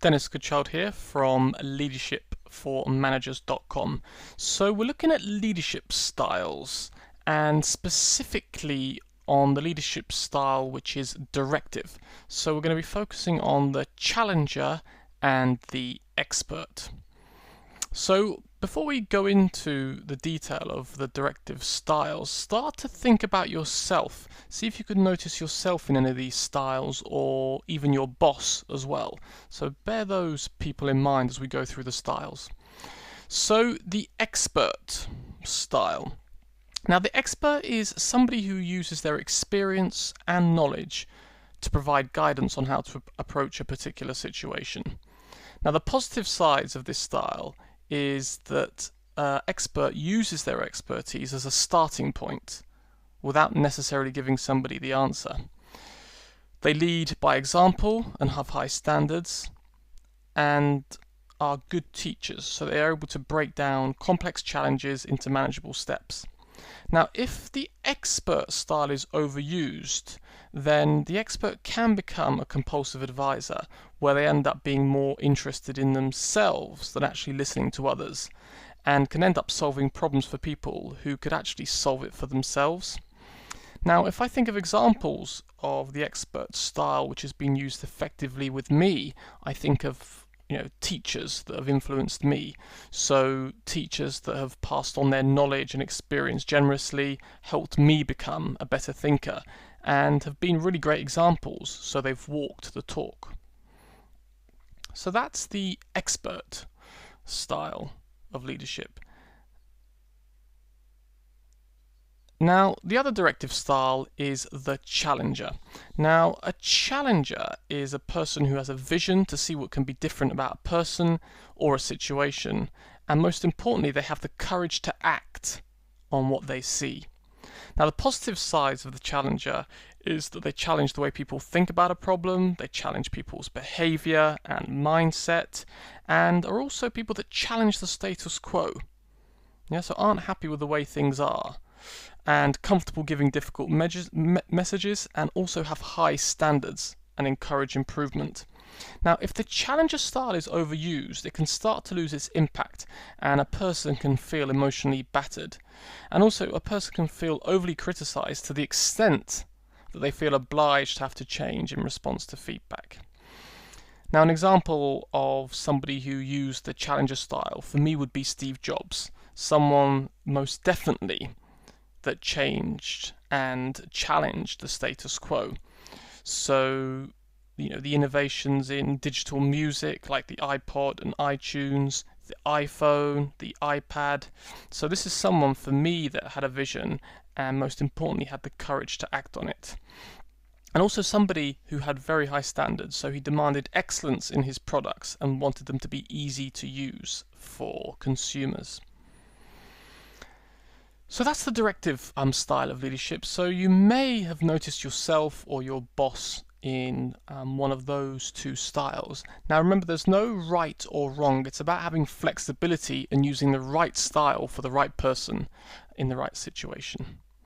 Dennis Goodchild here from leadershipformanagers.com. So we're looking at leadership styles and specifically on the leadership style which is directive. So we're going to be focusing on the challenger and the expert. So before we go into the detail of the directive styles, start to think about yourself. See if you could notice yourself in any of these styles or even your boss as well. So bear those people in mind as we go through the styles. So the expert style. Now the expert is somebody who uses their experience and knowledge to provide guidance on how to approach a particular situation. Now the positive sides of this style is that expert uses their expertise as a starting point without necessarily giving somebody the answer. They lead by example and have high standards and are good teachers, so they are able to break down complex challenges into manageable steps. Now, if the expert style is overused, then the expert can become a compulsive advisor, where they end up being more interested in themselves than actually listening to others, and can end up solving problems for people who could actually solve it for themselves. Now, if I think of examples of the expert style which has been used effectively with me, I think of teachers that have influenced me. So teachers that have passed on their knowledge and experience generously, helped me become a better thinker, and have been really great examples, so they've walked the talk. So that's the expert style of leadership. Now, the other directive style is the challenger. Now, a challenger is a person who has a vision to see what can be different about a person or a situation, and most importantly, they have the courage to act on what they see. Now, the positive sides of the challenger is that they challenge the way people think about a problem, they challenge people's behavior and mindset, and are also people that challenge the status quo. So aren't happy with the way things are, and comfortable giving difficult messages, and also have high standards and encourage improvement. Now, if the challenger style is overused, it can start to lose its impact, and a person can feel emotionally battered. And also, a person can feel overly criticized to the extent that they feel obliged to have to change in response to feedback. Now, an example of somebody who used the challenger style for me would be Steve Jobs, someone most definitely that changed and challenged the status quo. So, the innovations in digital music like the iPod and iTunes, the iPhone, the iPad. So this is someone for me that had a vision and most importantly had the courage to act on it. And also somebody who had very high standards, so he demanded excellence in his products and wanted them to be easy to use for consumers. So that's the directive style of leadership. So you may have noticed yourself or your boss in one of those two styles. Now remember, there's no right or wrong. It's about having flexibility and using the right style for the right person in the right situation.